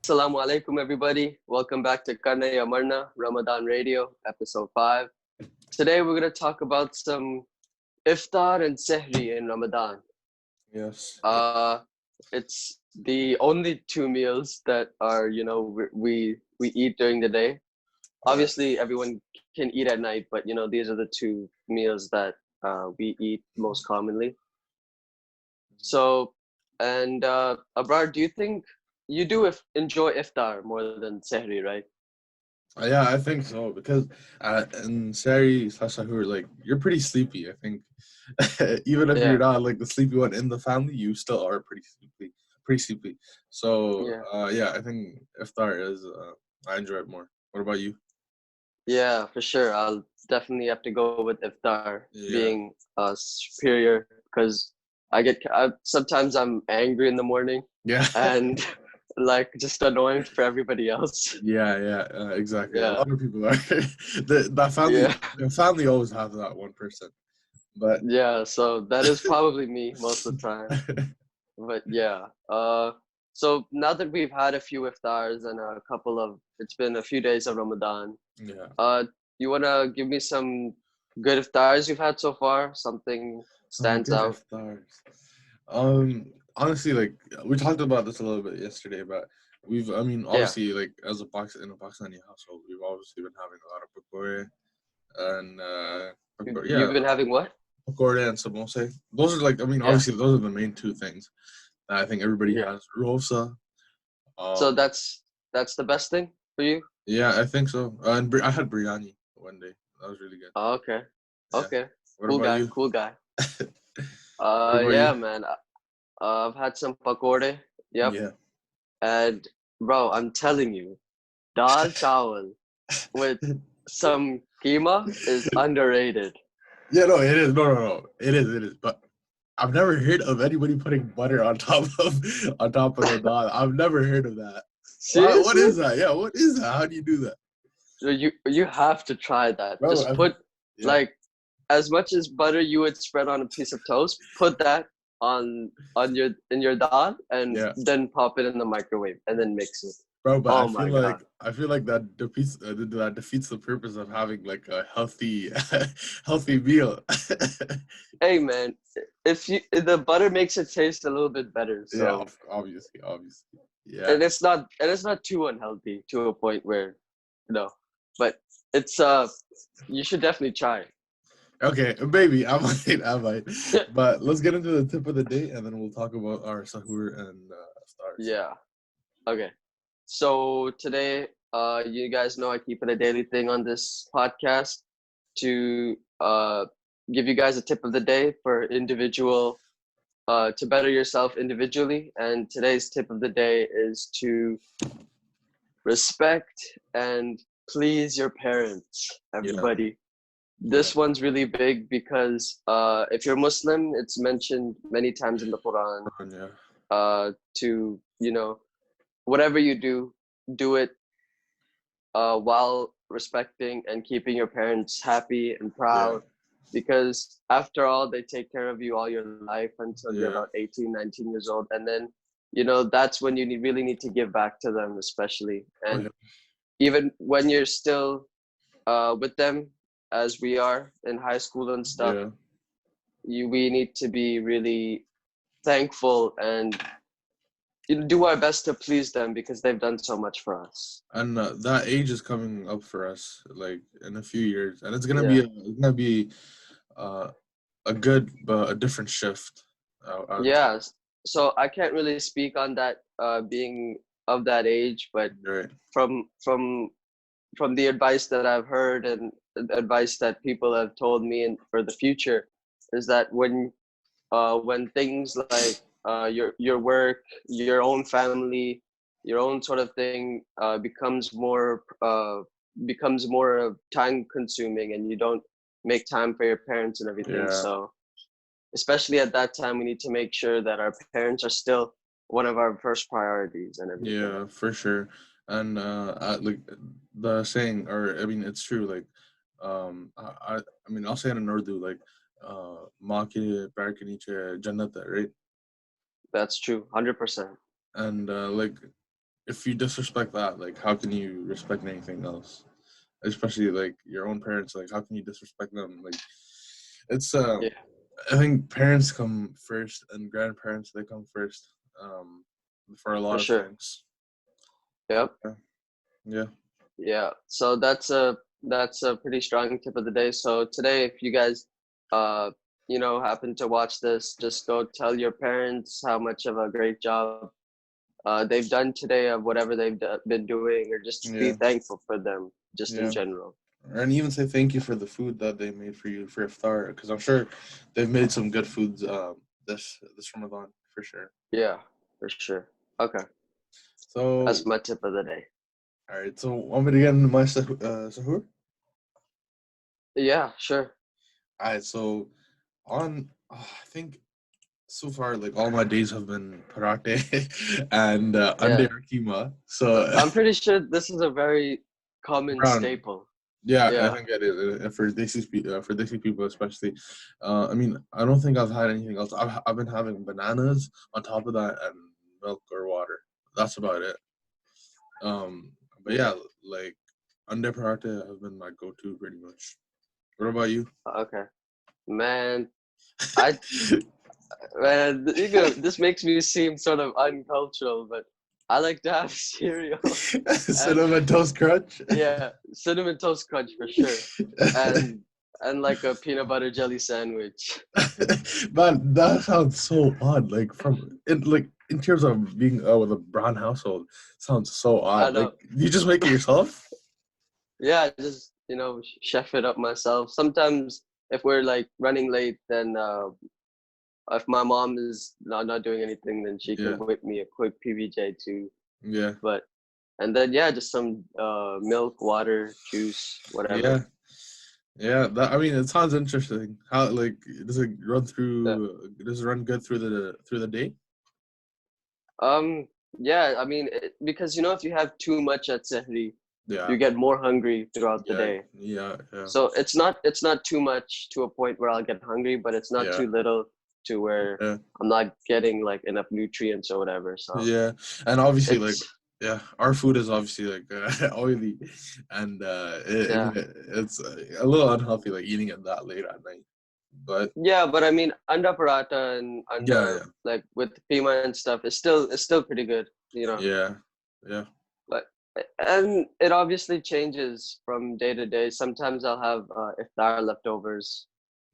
Asalamualikum, everybody. Welcome back to Karna Marna, Ramadan Radio, episode 5. Today, we're going to talk about some Iftaar and Sehri in Ramadan. Yes. It's the only two meals that are, we eat during the day. Obviously, everyone can eat at night, but, these are the two meals that we eat most commonly. So, and Abrar, do you think you do enjoy Iftar more than Sehri, right? Yeah, I think so because in Sari Sashahur, like you're pretty sleepy. I think even if you're Yeah, not like the sleepy one in the family, you still are pretty sleepy. Pretty sleepy. So yeah, yeah, I think Iftar is I enjoy it more. What about you? yeah, for sure. I'll definitely have to go with Iftar Yeah. being superior because sometimes I'm angry in the morning Yeah. and like just annoying for everybody else. Yeah, exactly. A Yeah, lot of people are that family. yeah, The family always has that one person, but yeah. So that is probably me most of the time. But yeah, so now that we've had a few iftars and it's been a few days of Ramadan. yeah. Uh, you wanna give me some good iftars you've had so far? Something Some stands good out? iftars. Honestly, like we talked about this a little bit yesterday, but I mean, Yeah, obviously, like as in a Pakistani household, we've obviously been having a lot of pakore and you've been having what? pakore and samosa. Those are like, I mean, Yeah, obviously, those are the main two things that I think everybody yeah. has. Rosa, So um, that's the best thing for you? yeah, I think so. And I had biryani one day. That was really good. Oh, okay, Yeah. okay. What Cool about guy, you? cool guy. What about Yeah, you? man. I've had some pakorde. Yep. Yeah. And bro, I'm telling you, dal chawal with some keema is underrated. Yeah, no, it is. No. It is. But I've never heard of anybody putting butter on top of the dal. I've never heard of that. What Seriously? is that? Yeah, what is that? How do you do that, So you have to try that. bro? Just put Yeah, like as much as butter you would spread on a piece of toast, put that on your in your dal and yeah, then pop it in the microwave and then mix it. bro. But Oh my god. I feel like that defeats the purpose of having like a healthy healthy meal. Hey man, if the butter makes it taste a little bit better, Yeah, so obviously. Yeah. and it's not too unhealthy to a point where you know, but it's you should definitely try Okay, maybe I might. it. But let's get into the tip of the day, and then we'll talk about our sahur and stars. Yeah. Okay. So today, you guys know I keep it a daily thing on this podcast to give you guys a tip of the day for individual to better yourself individually. And today's tip of the day is to respect and please your parents, Yeah, everybody. yeah, This one's really big because if you're Muslim, it's mentioned many times in the Quran yeah, to, whatever you do it while respecting and keeping your parents happy and yeah, proud because after all they take care of you all your life until you're about yeah. 18, 19 years old, and then that's when you really need to give back to them, especially. Oh And yeah, even when you're still with them, as we are in high school and stuff, yeah. we need to be really thankful and do our best to please them because they've done so much for us. And that age is coming up for us, like in a few years, and Yeah. it's gonna be uh, a good but a different shift. I would say. Yeah, so I can't really speak on that being of that age, but Right. from from from the advice that I've heard and the advice that people have told me and for the future is that when things like your work, your own family, your own sort of thing becomes more time consuming and you don't make time for your parents and everything. Yeah. So especially at that time, we need to make sure that our parents are still one of our first priorities and everything. Yeah, for sure. And like the saying, or I mean, it's true. Like, I mean, I'll say it in Urdu, like, "माँ के पैर के नीचे जन्नत है," right? That's true, 100%. And like, if you disrespect that, like, how can you respect anything else? Especially like your own parents, like, how can you disrespect them? Like, it's Yeah, I think parents come first and grandparents, they come first, for a for lot of sure. things. Yep. Yeah. Yeah. Yeah. So that's a pretty strong tip of the day. So today, if you guys, uh, happen to watch this, just go tell your parents how much of a great job they've done today of whatever they've been doing, or just be Yeah. thankful for them, just in Yeah. general. And even say thank you for the food that they made for you for iftar, because I'm sure they've made some good foods this Ramadan for sure. Yeah, for sure. Okay, So, that's my tip of the day. all right. So, want me to get into my sahur? Yeah, sure. All right. So, I think so far, like all my days have been parathe and ande Yeah, or keema. So, I'm pretty sure this is a very common brown. staple. Yeah, I Yeah. think it is for Desi people especially. I mean, I don't think I've had anything else. I've been having bananas on top of that and milk or water. That's about it. But Yeah. yeah, like ande paratha has been my go-to pretty much. What about you? Okay. Man, I man, this makes me seem sort of uncultural, but I like to have cereal and Cinnamon toast crunch. yeah, cinnamon toast crunch for sure, and like a peanut butter jelly sandwich. Man, that sounds so odd. Like in terms of being with a brown household, sounds so I odd. Like know. you just make it yourself. Yeah, just chef it up myself. Sometimes if we're like running late, then if my mom is not doing anything, then she Yeah, can whip me a quick PBJ too. yeah, But and then yeah, just some milk, water, juice, yeah, whatever. yeah. That I mean, it sounds interesting. How like does it run Yeah. through? Does it run good through the day? Um. Yeah. I mean, because if you have too much at Sehri, Yeah, you get more hungry throughout the yeah, day. yeah, yeah, So it's not too much to a point where I'll get hungry, but it's not yeah, too little to where yeah, I'm not getting like enough nutrients or whatever. So yeah. And obviously, like, it's yeah, our food is obviously like oily, and yeah. it's a little unhealthy, like eating it that late at night. But Yeah, but I mean, under paratha and yeah, under yeah, like with pima and stuff, it's still pretty good. yeah, yeah, But and it obviously changes from day to day. Sometimes I'll have iftar leftovers,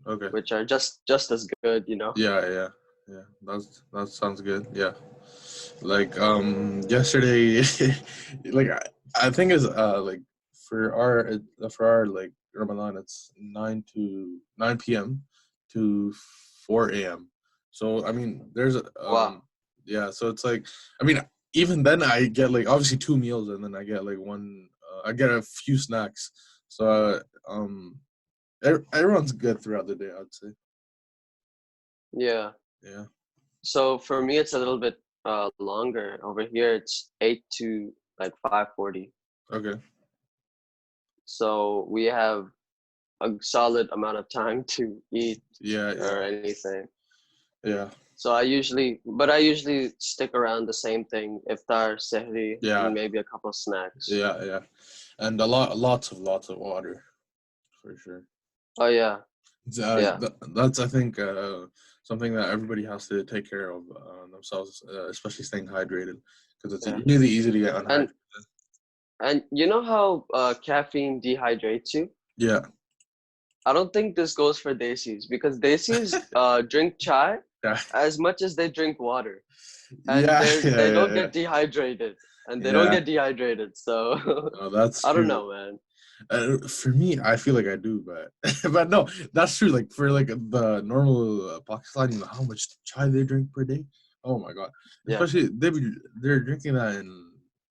okay, which are just as good. yeah, yeah, yeah. That sounds good. Yeah, like yesterday, like I think it's like for our like Ramadan, it's 9 p.m. to 4 a.m. So I mean, there's Wow. yeah. So it's like, I mean, even then I get like obviously two meals, and then I get like one. I get a few snacks. So everyone's good throughout the day, I'd say. Yeah. Yeah. So for me, it's a little bit longer. Over here, it's 8 to like 5:40. Okay. So we have a solid amount of time to eat Yeah. or Yeah. anything. Yeah. So I usually stick around the same thing, iftar, sehri, Yeah. and maybe a couple snacks. Yeah. Yeah. And lots of water for sure. Oh yeah, yeah, That's I think something that everybody has to take care of themselves, especially staying hydrated, because it's yeah. really easy to get And unhydrated. and you know how caffeine dehydrates you? Yeah, I don't think this goes for desis because desis drink chai yeah, as much as they drink water, and yeah, they yeah, don't yeah, get dehydrated, and they don't yeah. get dehydrated. So No, that's I don't true. know, man. For me, I feel like I do, but but no, that's true. Like for like the normal Pakistani, you know how much chai they drink per day? Oh my god! Yeah, Especially they're drinking that in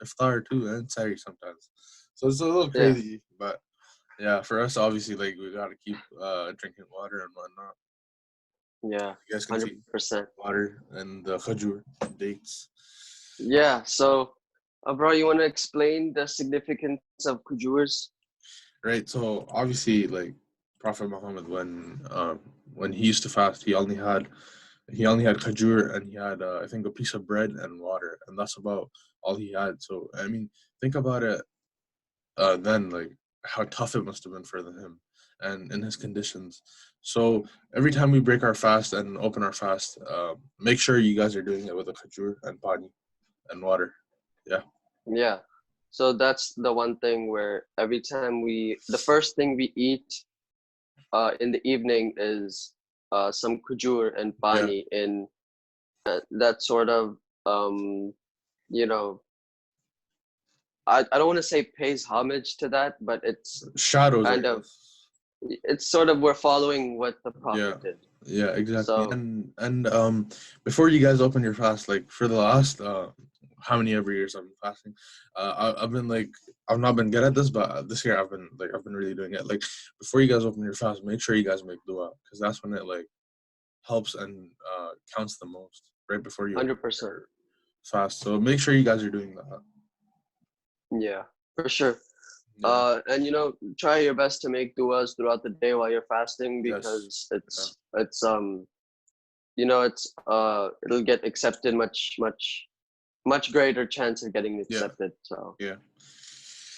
iftar too and sari sometimes. So it's a little yeah, crazy, but yeah, for us obviously like we gotta keep drinking water and whatnot. yeah, You guys can see 100%. water and the khajur dates. Yeah. So, bro, you want to explain the significance of kujurs? Right. So obviously, like Prophet Muhammad, when he used to fast, he only had khajur and he had I think a piece of bread and water, and that's about all he had. So I mean, think about it. Then like how tough it must have been for him, and in his conditions. So every time we break our fast and open our fast, make sure you guys are doing it with a khajur and pani and water. Yeah. Yeah. So that's the one thing where every time the first thing we eat in the evening is some kujur and Yeah. pani in that sort of you know, I don't want to say pays homage to that, but it's Shadows, I kind of guess. it's sort of we're following what the Yeah. prophet did. Yeah, exactly. So And before you guys open your fast, like for the last how many ever years I've been fasting, I've been like I've not been good at this, but this year I've been really doing it. Like before you guys open your fast, make sure you guys make dua because that's when it like helps and counts the most right before you open 100%. your fast. So make sure you guys are doing that. Yeah, for sure. Yeah. And try your best to make duas throughout the day while you're fasting Yes. because Yeah. it'll get accepted much greater chance of getting Yeah. accepted. So Yeah.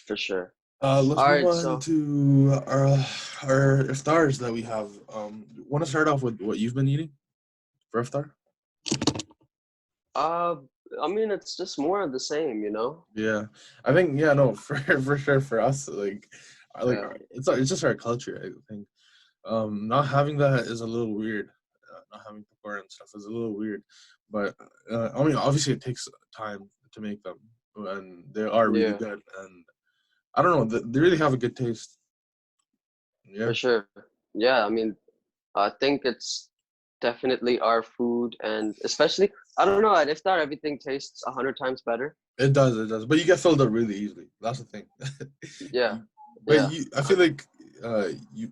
for sure. Let's All move right, on so to our iftars that we have. Want to start off with what you've been eating for iftar? uh, I mean it's just more of the same. Yeah, I think no for sure for us Yeah, it's just our culture. I think not having that is a little weird. Not having pakora and stuff is a little weird, but I mean obviously it takes time to make them, and they are really yeah, good. And I don't know, they really have a good taste. for Yeah, sure. Yeah, I mean I think it's definitely our food, and especially I don't know at iftar everything tastes 100 times better. it does, but you get filled up really easily. That's the thing. Yeah, You- but yeah. I feel like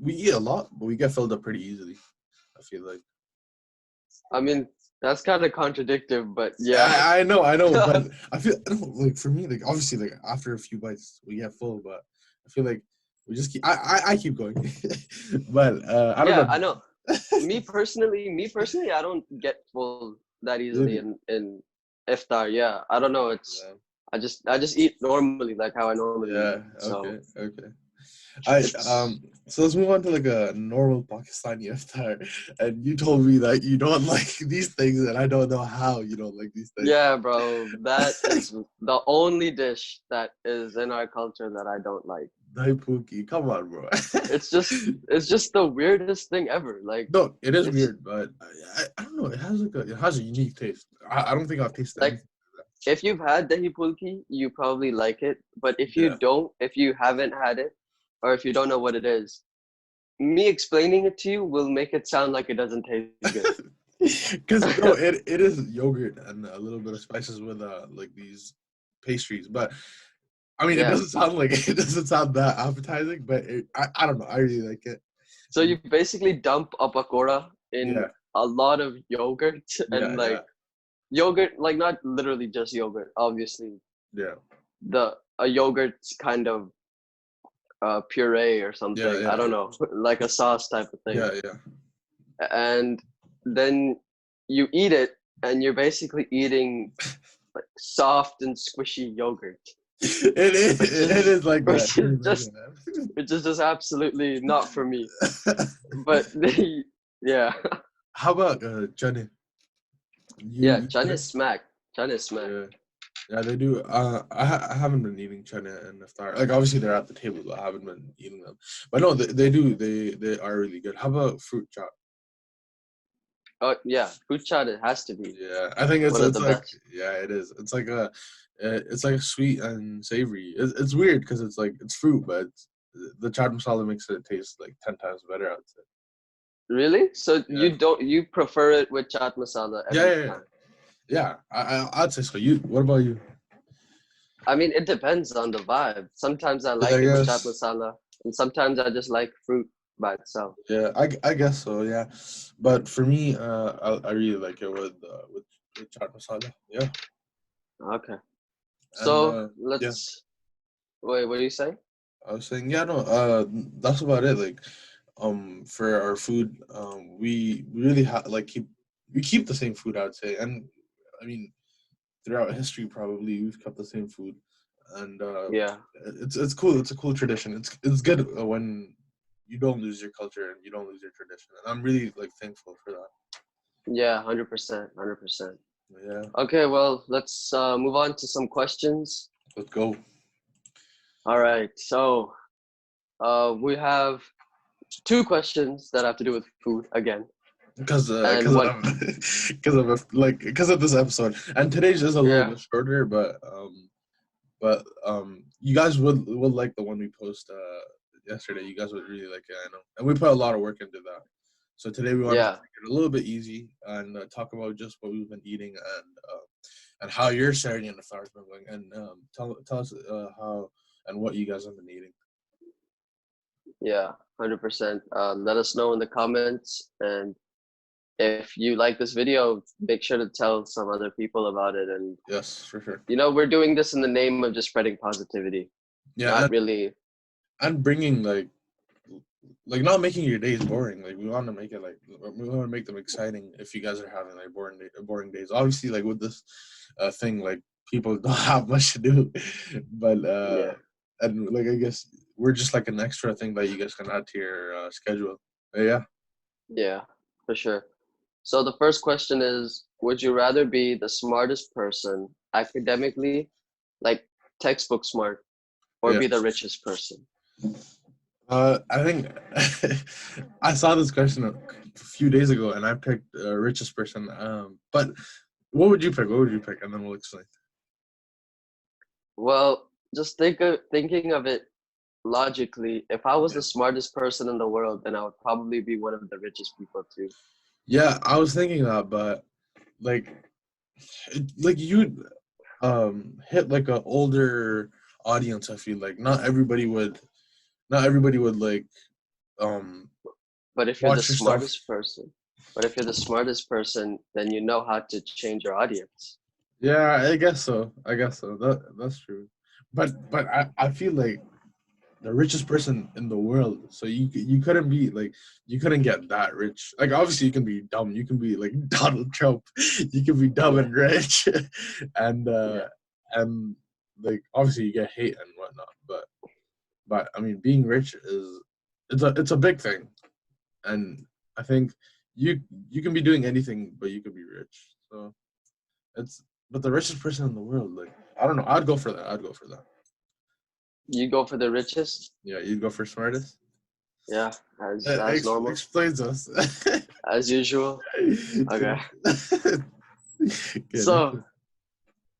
we eat a lot, but we get filled up pretty easily. I feel like. I mean, that's kind of contradictive, but yeah. I know, but I feel I don't know, like for me, like obviously, like after a few bites, we get full, but I feel like we just keep. I keep going, but I don't Yeah, know. I know. Me personally, I don't get full that easily Really? in iftar. Yeah, I don't know. It's Yeah. I just eat normally like how I normally eat. Yeah. So Okay. Okay. I it's So let's move on to like a normal Pakistani iftar. And you told me that you don't like these things, and I don't know how you don't like these yeah, bro. That things. is the only dish that is in our culture that I don't like. Dai Pookie, come on, bro. It's just the weirdest thing ever. Like No, it is it's weird, but I don't know. It has a unique taste. I don't think I've tasted like anything. if you've had dahi pulki, you probably like it. But Yeah. if you haven't had it, or if you don't know what it is, me explaining it to you will make it sound like it doesn't taste good. Because no, it is yogurt and a little bit of spices with like these pastries, but I mean it Yeah. doesn't sound like it doesn't sound that appetizing, but I don't know, I really like it. So you basically dump a pakora in Yeah, a lot of yogurt yeah, and yeah, like yogurt, like not literally just yogurt, obviously yeah, the a yogurt kind of puree or yeah, something. I yeah, don't know, like a sauce type of thing. yeah, yeah. And then you eat it, and you're basically eating like soft and squishy yogurt, which It is is like that. which It is is like just that. which is just absolutely not for me. But yeah, How about chane? You yeah, eat Chan chane? is smack. Chan is smack. Yeah. Yeah, they do. I haven't been eating chana and iftar. Like obviously they're at the table, but I haven't been eating them. But no, they do. They are really good. How about fruit chop? Oh yeah, fruit chat it has to be Yeah, I think one of it's the like best. yeah, it is. It's like a sweet and savory. It's weird because it's like it's fruit, but the chaat masala makes it taste like 10 times better. I would say. Really? So Yeah. you prefer it with chaat masala Yeah, every yeah, yeah. time? Yeah, I'd say so. You, what about you? I mean, it depends on the vibe. Sometimes I Yeah, like I it with chaat guess. masala, and sometimes I just like fruit by itself. Yeah, I guess so. Yeah, but for me, I really like it with chaat masala. Yeah, Okay. and So yeah, let's wait. What do you say? I was saying yeah, no, that's about it. Like, for our food, we really like keep the same food. I would say, and I mean, throughout history, probably we've kept the same food, and Yeah. it's cool. It's a cool tradition. It's good when you don't lose your culture and you don't lose your tradition. And I'm really like thankful for that. Yeah. 100%. 100%. Yeah, Okay. Well, let's move on to some questions. let's go. All right. So we have two questions that have to do with food again, Because and because one. of because of this episode, and today's is a little Yeah. bit shorter, but you guys would like the one we post yesterday. You guys would really like it, I know, and we put a lot of work into that. So today we wanted to Yeah. make it a little bit easy and talk about just what we've been eating and how your Saturday and the Iftaar has been going, and tell us how and what you guys have been eating. Yeah. 100%. Let us know in the comments, and if you like this video, make sure to tell some other people about it. And Yes, for sure. we're doing this in the name of just spreading positivity, Yeah, not really. and bringing like not making your days boring. Like we want to make it like we want to make them exciting. If you guys are having like boring days, obviously like with this thing, like people don't have much to do, but Yeah. and like I guess we're just like an extra thing that you guys can add to your schedule. But yeah, Yeah, for sure. So the first question is, would you rather be the smartest person academically, like textbook smart, or yeah. be the richest person? I think I saw this question a few days ago, and I picked richest person. But what would you pick? What would you pick? And then we'll explain. Well, just thinking of it logically, if I was the smartest person in the world, then I would probably be one of the richest people too. Yeah, I was thinking that, but like, like you'd hit like a older audience. I feel like not everybody would like um But if you're the watch your stuff. smartest person, but if you're the smartest person, then you know how to change your audience. Yeah, I guess so. I guess so. That's true. But I feel like the richest person in the world. So you couldn't be like you couldn't get that rich. Like obviously you can be dumb. You can be like Donald Trump. You can be dumb Yeah, and rich, and yeah, and like obviously you get hate and whatnot. But I mean being rich is it's a big thing, and I think you you can be doing anything, but you can be rich. So it's but the richest person in the world, like I don't know. I'd go for that. I'd go for that. you go for the richest. Yeah, you'd go for smartest. Yeah, as normal, Explains us. as usual. Okay. Okay, So,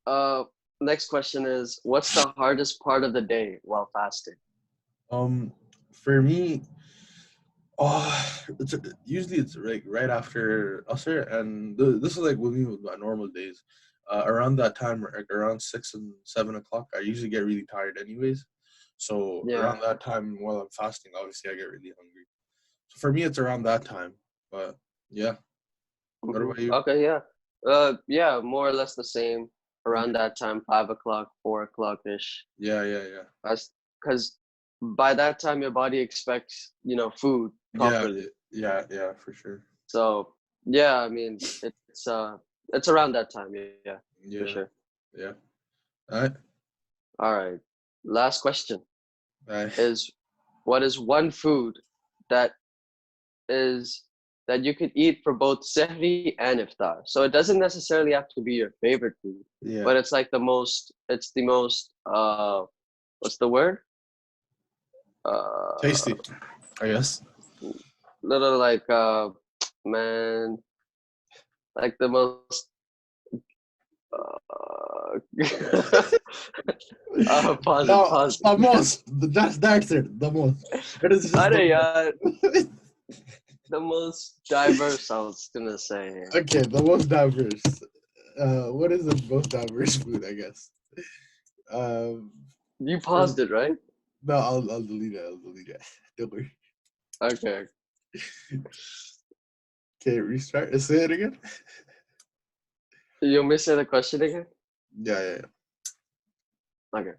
uh, next question is, what's the hardest part of the day while fasting? um, for me, it's usually it's right after Usher, and this is like with me with my normal days. Around that time, like around 6 and 7 o'clock, I usually get really tired, anyways. So Yeah. around that time, while I'm fasting, obviously I get really hungry. So for me, it's around that time. But yeah, what about you? Okay. Yeah. Yeah. More or less the same. Around that time, 5 o'clock, 4 o'clock ish. Yeah. That's because by that time your body expects food Yeah, properly. yeah, for sure. So yeah, I mean it's around that time. Yeah, for Yeah, sure. yeah. All right. All right. Last question All right. is, what is one food that is that you could eat for both sehri and iftar? So it doesn't necessarily have to be your favorite food, Yeah. but it's the most what's the word? Tasty, I guess. Little like man, like the most pause it, No, pause the it. most. That's it. The most. It is just the Arey yaar, most. the most diverse, I was gonna say. Okay, the most diverse. What is the most diverse food? I guess. Um, You for, paused it, right? no, I'll delete it. I'll delete it. Don't worry. Okay. Okay, restart. Say it again. You want me to say the question again? Yeah. Okay.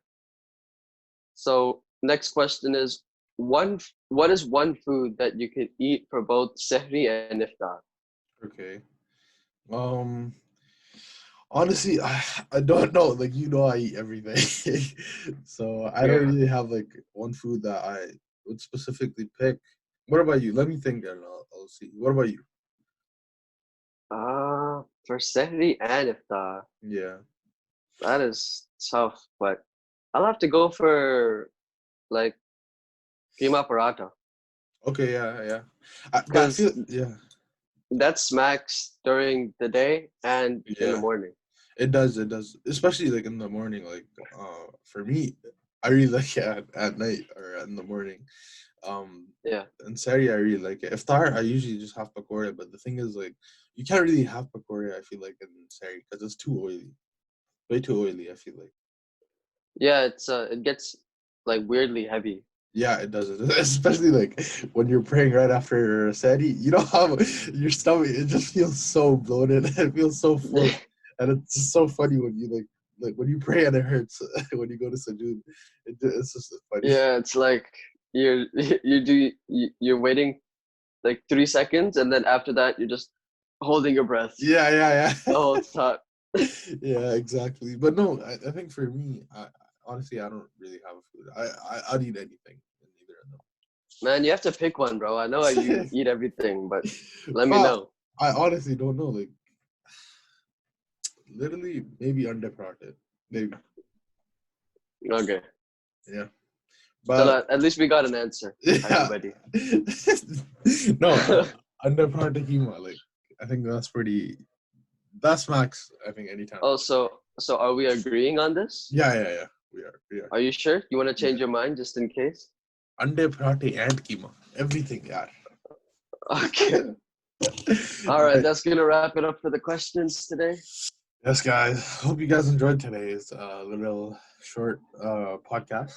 So next question is, what is one food that you could eat for both sehri and iftar? Okay. Um, Honestly, I don't know. Like, I eat everything. So I don't Yeah. really have like one food that I would specifically pick. What about you? Let me think and I'll see. What about you? For Sehri and Iftar, Yeah. that is tough, but I'll have to go for like keema paratha Okay, yeah, yeah. But I feel, because yeah, that smacks during the day and in the yeah. morning. It does. Especially like in the morning. Like, for me, I really like it at night or in the morning. Um, Yeah. and Sari, I really like it. Iftar, I usually just have pakora, but the thing is, like, you can't really have pakora, I feel like, in Sari because it's too oily. Way too oily, I feel like. Yeah, it gets like weirdly heavy. Yeah, it does. Especially like when you're praying right after Sari, you know how your stomach, it just feels so bloated. It feels so full. And it's just so funny when you like when you pray and it hurts when you go to sujood. It's just funny. Yeah, it's like you're you're waiting like 3 seconds, and then after that you're just holding your breath Yeah, yeah, the whole yeah. time. Yeah, exactly. But no, I think for me, honestly, I don't really have a food. I'd eat anything in either of Man, you have to pick one, bro. I know you them. eat everything, but let me But know. I honestly don't know. Like, literally, maybe underparted. Maybe. Okay. Yeah. So But at least we got an answer, yeah. everybody. No, underparted Kima. Like, I think that's max, I think, anytime. Oh, so are we agreeing on this? Yeah, yeah, yeah. We are. Are you sure? You want to Yeah. change your mind just in case? Ande parathe and keema. Everything, yeah. Okay. All right, that's gonna wrap it up for the questions today. Yes, guys. Hope you guys enjoyed today's little short podcast.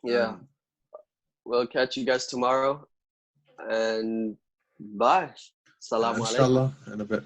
Yeah, And we'll catch you guys tomorrow, and bye. Assalamualaikum. inshallah, in a bit.